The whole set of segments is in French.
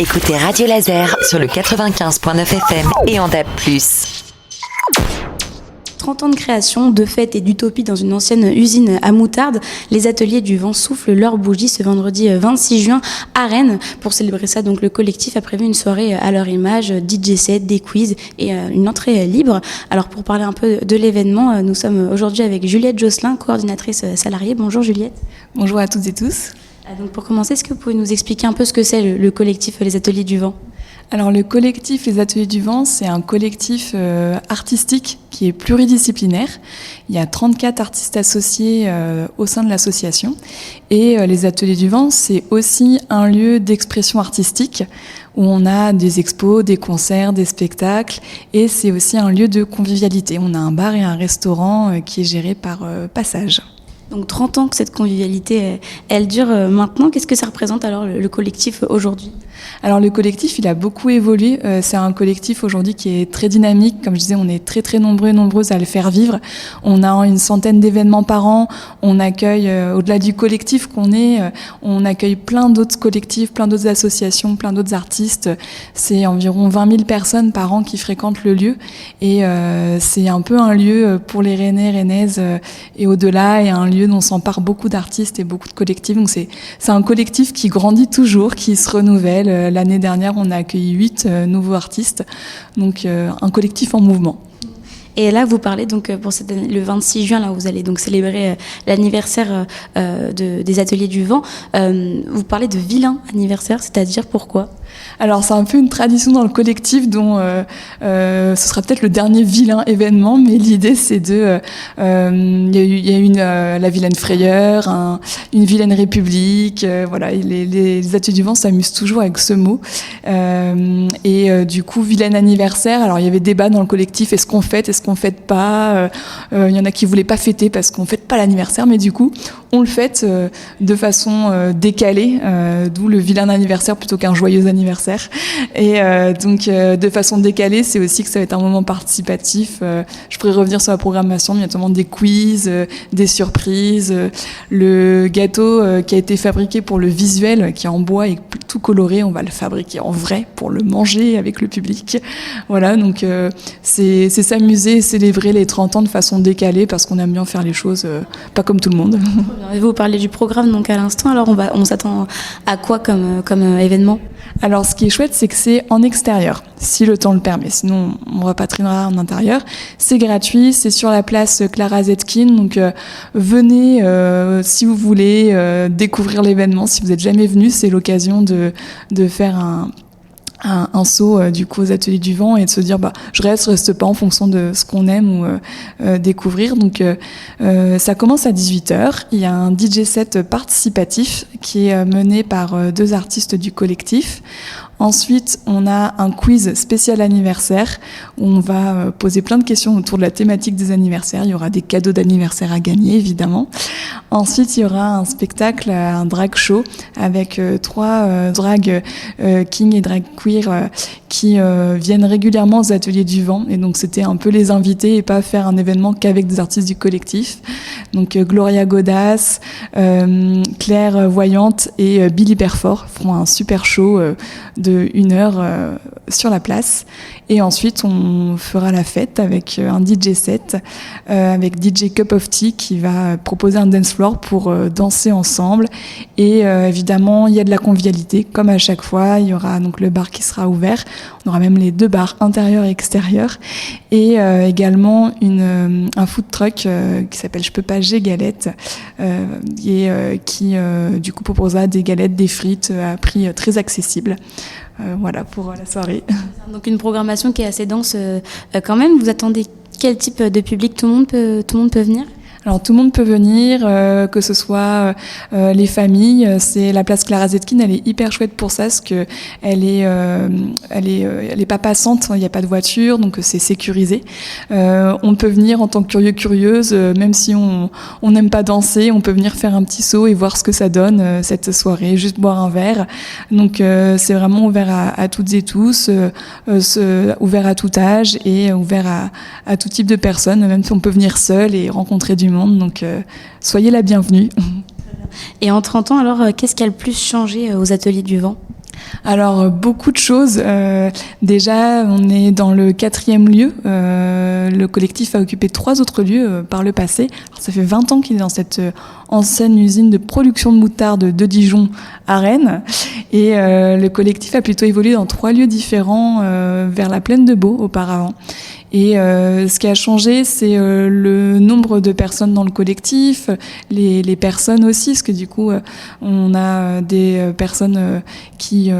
Écoutez Radio Laser sur le 95.9 FM et en DAB+. 30 ans de création, de fêtes et d'utopie dans une ancienne usine à moutarde, les ateliers du vent soufflent leurs bougies ce vendredi 26 juin à Rennes. Pour célébrer ça, donc, le collectif a prévu une soirée à leur image, DJ set, des quiz et une entrée libre. Alors pour parler un peu de l'événement, nous sommes aujourd'hui avec Juliette Josselin, coordinatrice salariée. Bonjour Juliette. Bonjour à toutes et tous. Donc pour commencer, est-ce que vous pouvez nous expliquer un peu ce que c'est le collectif Les Ateliers du Vent ? Alors le collectif Les Ateliers du Vent, c'est un collectif artistique qui est pluridisciplinaire. Il y a 34 artistes associés au sein de l'association. Et les Ateliers du Vent, c'est aussi un lieu d'expression artistique où on a des expos, des concerts, des spectacles. Et c'est aussi un lieu de convivialité. On a un bar et un restaurant qui est géré par Passage. Donc 30 ans que cette convivialité, elle dure maintenant. Qu'est-ce que ça représente alors le collectif aujourd'hui ? Alors le collectif, il a beaucoup évolué. C'est un collectif aujourd'hui qui est très dynamique. Comme je disais, on est très très nombreux et nombreuses à le faire vivre. On a une centaine d'événements par an. On accueille, au-delà du collectif qu'on est, on accueille plein d'autres collectifs, plein d'autres associations, plein d'autres artistes. C'est environ 20 000 personnes par an qui fréquentent le lieu. Et c'est un peu un lieu pour les Rennais, Rennaises et au-delà, et un lieu dont s'emparent beaucoup d'artistes et beaucoup de collectifs. Donc c'est un collectif qui grandit toujours, qui se renouvelle. L'année dernière, on a accueilli 8 nouveaux artistes, donc un collectif en mouvement. Et là, vous parlez donc pour le 26 juin, là, vous allez donc célébrer l'anniversaire des Ateliers du Vent. Vous parlez de vilain anniversaire, c'est-à-dire pourquoi ? Alors c'est un peu une tradition dans le collectif dont ce sera peut-être le dernier vilain événement, mais l'idée c'est il y a eu la vilaine frayeur, une vilaine république, voilà, les Ateliers du Vent s'amusent toujours avec ce mot. Du coup, vilain anniversaire, alors il y avait débat dans le collectif, est-ce qu'on fête pas, il y en a qui voulaient pas fêter parce qu'on fête pas l'anniversaire, mais du coup on le fête de façon décalée, d'où le vilain anniversaire plutôt qu'un joyeux anniversaire. Et donc de façon décalée, c'est aussi que ça va être un moment participatif. Je pourrais revenir sur la programmation, mais il y a notamment des quiz, des surprises, le gâteau qui a été fabriqué pour le visuel, qui est en bois et tout coloré, on va le fabriquer en vrai pour le manger avec le public. Voilà, donc c'est s'amuser, célébrer les 30 ans de façon décalée parce qu'on aime bien faire les choses pas comme tout le monde. Vous parlez du programme donc à l'instant, alors on s'attend à quoi comme événement ? Alors ce qui est chouette, c'est que c'est en extérieur, si le temps le permet, sinon on repatriera en intérieur. C'est gratuit, c'est sur la place Clara Zetkin, donc venez si vous voulez découvrir l'événement. Si vous n'êtes jamais venu, c'est l'occasion de faire un saut du coup aux Ateliers du Vent et de se dire je reste pas en fonction de ce qu'on aime ou découvrir. Donc ça commence à 18h. Il y a un DJ set participatif qui est mené par 2 artistes du collectif. Ensuite, on a un quiz spécial anniversaire où on va poser plein de questions autour de la thématique des anniversaires. Il y aura des cadeaux d'anniversaire à gagner, évidemment. Ensuite, il y aura un spectacle, un drag show avec 3 drag king et drag queer qui viennent régulièrement aux Ateliers du Vent. Et donc, c'était un peu les inviter et pas faire un événement qu'avec des artistes du collectif. Donc, Gloria Godas, Claire Voyante et Billy Perfort feront un super show de 1 heure sur la place. Et ensuite, on fera la fête avec un DJ set, avec DJ Cup of Tea qui va proposer un dance floor pour danser ensemble. Et évidemment, il y a de la convivialité, comme à chaque fois. Il y aura donc le bar qui sera ouvert. On aura même les 2 bars, intérieur et extérieur. Et également un food truck qui s'appelle Je peux pas, j'ai galette, qui du coup proposera des galettes, des frites à prix très accessible. Voilà pour la soirée. Donc une programmation qui est assez dense quand même. Vous attendez quel type de public ? Tout le monde peut venir ? Alors tout le monde peut venir, que ce soit les familles. C'est la place Clara Zetkin, elle est hyper chouette pour ça, parce que elle est pas passante, il n'y a pas de voiture, donc c'est sécurisé. On peut venir en tant que curieuse, même si on n'aime pas danser, on peut venir faire un petit saut et voir ce que ça donne cette soirée, juste boire un verre. Donc c'est vraiment ouvert à toutes et tous, ouvert à tout âge et ouvert à tout type de personnes, même si on peut venir seul et rencontrer du monde, donc soyez la bienvenue. Et en 30 ans, alors, qu'est-ce qui a le plus changé aux Ateliers du Vent ? Alors, beaucoup de choses. Déjà, on est dans le 4e lieu. Le collectif a occupé 3 autres lieux par le passé. Alors, ça fait 20 ans qu'il est dans cette ancienne usine de production de moutarde de Dijon à Rennes. Et le collectif a plutôt évolué dans 3 lieux différents vers la plaine de Beauce auparavant. Et ce qui a changé, c'est le nombre de personnes dans le collectif, les personnes aussi, parce que du coup, on a des personnes qui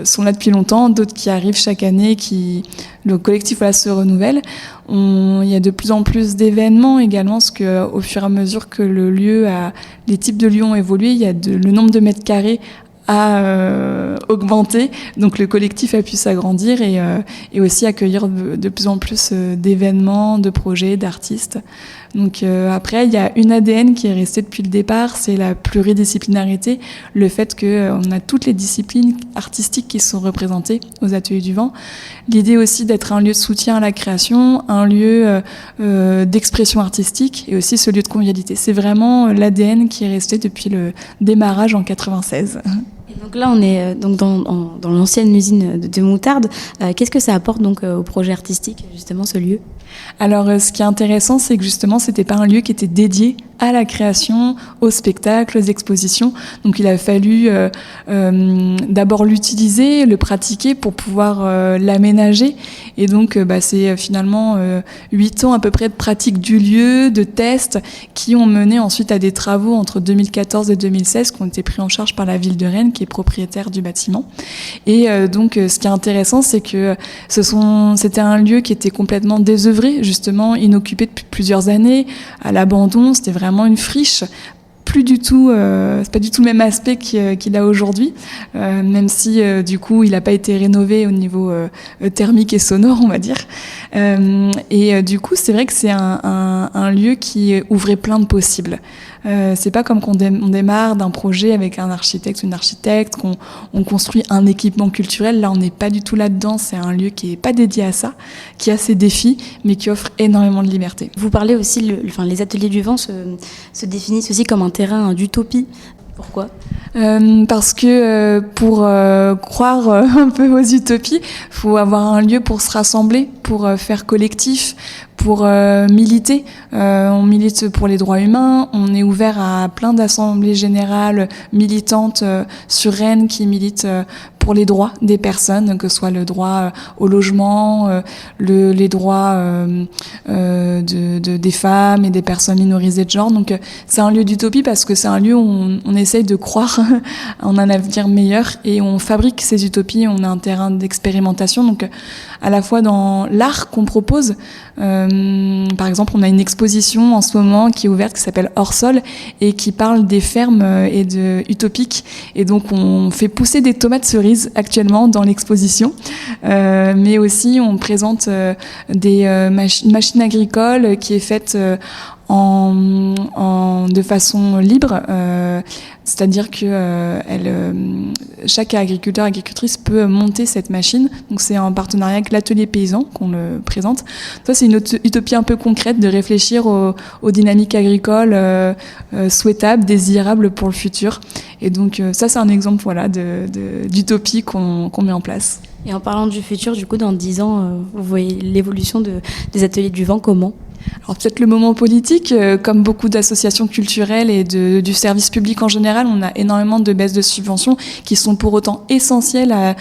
sont là depuis longtemps, d'autres qui arrivent chaque année, le collectif se renouvelle. Il y a de plus en plus d'événements également, parce que au fur et à mesure que les types de lieux ont évolué, le nombre de mètres carrés a augmenté, donc le collectif a pu s'agrandir et aussi accueillir de plus en plus d'événements, de projets, d'artistes. Donc après, il y a une ADN qui est restée depuis le départ, c'est la pluridisciplinarité, le fait qu'on a toutes les disciplines artistiques qui sont représentées aux Ateliers du Vent. L'idée aussi d'être un lieu de soutien à la création, un lieu d'expression artistique et aussi ce lieu de convivialité. C'est vraiment l'ADN qui est resté depuis le démarrage en 96. Et donc là, on est donc dans l'ancienne usine de moutarde. Qu'est-ce que ça apporte donc au projet artistique, justement, ce lieu ? Alors, ce qui est intéressant, c'est que justement, c'était pas un lieu qui était dédié à la création, aux spectacles, aux expositions. Donc, il a fallu d'abord l'utiliser, le pratiquer pour pouvoir l'aménager. Et donc, c'est finalement 8 ans à peu près de pratique du lieu, de tests, qui ont mené ensuite à des travaux entre 2014 et 2016 qui ont été pris en charge par la ville de Rennes, qui est propriétaire du bâtiment. Et donc, ce qui est intéressant, c'est que c'était un lieu qui était complètement désœuvré, justement inoccupé depuis plusieurs années, à l'abandon. C'était vraiment une friche. C'est pas du tout le même aspect qu'il a aujourd'hui, même si du coup il n'a pas été rénové au niveau thermique et sonore, on va dire. Et du coup, c'est vrai que c'est un lieu qui ouvrait plein de possibles. C'est pas comme qu'on démarre d'un projet avec un architecte ou une architecte, qu'on construit un équipement culturel. Là, on n'est pas du tout là-dedans. C'est un lieu qui est pas dédié à ça, qui a ses défis, mais qui offre énormément de liberté. Vous parlez aussi, les Ateliers du Vent se définissent aussi comme un terrain d'utopie. Pourquoi ? Parce que pour croire un peu aux utopies, faut avoir un lieu pour se rassembler, pour faire collectif, pour militer. On milite pour les droits humains, on est ouvert à plein d'assemblées générales militantes sur Rennes qui militent pour les droits des personnes, que ce soit le droit au logement, les droits des femmes et des personnes minorisées de genre. Donc c'est un lieu d'utopie parce que c'est un lieu où on essaye de croire en un avenir meilleur et on fabrique ces utopies, on a un terrain d'expérimentation. Donc à la fois dans l'art qu'on propose, par exemple on a une exposition en ce moment qui est ouverte qui s'appelle Hors Sol et qui parle des fermes et utopiques, et donc on fait pousser des tomates cerises actuellement dans l'exposition, mais aussi on présente une machine agricole qui est faite de façon libre, c'est-à-dire que chaque agriculteur, agricultrice peut monter cette machine. Donc c'est en partenariat avec l'atelier paysan qu'on le présente. Ça, c'est une utopie un peu concrète de réfléchir aux dynamiques agricoles souhaitables, désirables pour le futur. Et donc ça, c'est un exemple d'utopie qu'on met en place. Et en parlant du futur, du coup, dans 10 ans, vous voyez l'évolution des Ateliers du Vent comment ? Alors peut-être le moment politique, comme beaucoup d'associations culturelles et du service public en général, on a énormément de baisses de subventions qui sont pour autant essentielles à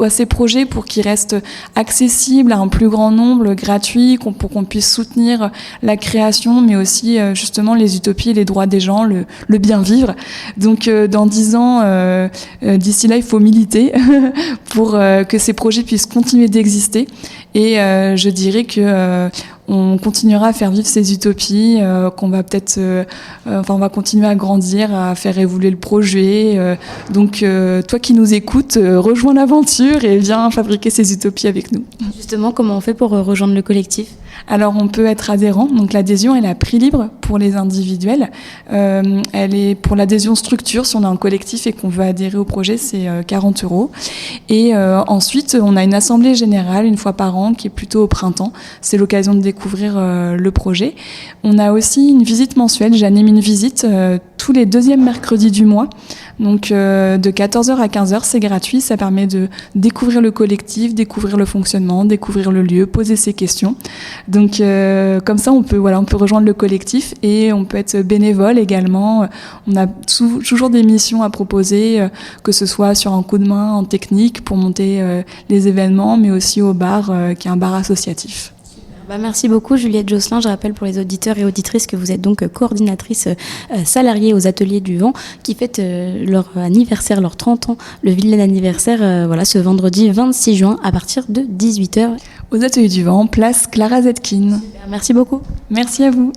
ces projets pour qu'ils restent accessibles à un plus grand nombre, gratuits, pour qu'on puisse soutenir la création, mais aussi justement les utopies et les droits des gens, le bien vivre. Donc dans 10 ans, d'ici là, il faut militer pour que ces projets puissent continuer d'exister. Et je dirais que on continuera à faire vivre ces utopies, qu'on va peut-être, on va continuer à grandir, à faire évoluer le projet. Donc, toi qui nous écoutes, rejoins l'aventure et viens fabriquer ces utopies avec nous. Justement, comment on fait pour rejoindre le collectif ? Alors on peut être adhérent, donc l'adhésion elle est à prix libre pour les individuels. Elle est pour l'adhésion structure, si on a un collectif et qu'on veut adhérer au projet, c'est 40 €. Et ensuite on a une assemblée générale une fois par an qui est plutôt au printemps. C'est l'occasion de découvrir le projet. On a aussi une visite mensuelle, j'anime une visite tous les deuxièmes mercredis du mois. Donc de 14h à 15h, c'est gratuit, ça permet de découvrir le collectif, découvrir le fonctionnement, découvrir le lieu, poser ses questions. Donc comme ça on peut rejoindre le collectif et on peut être bénévole également. On a toujours des missions à proposer, que ce soit sur un coup de main en technique pour monter les événements, mais aussi au bar qui est un bar associatif. Merci beaucoup Juliette Josselin. Je rappelle pour les auditeurs et auditrices que vous êtes donc coordinatrice salariée aux Ateliers du Vent qui fêtent leur anniversaire, leurs 30 ans, le vilain anniversaire, ce vendredi 26 juin à partir de 18h. Aux Ateliers du Vent, place Clara Zetkin. Merci beaucoup. Merci à vous.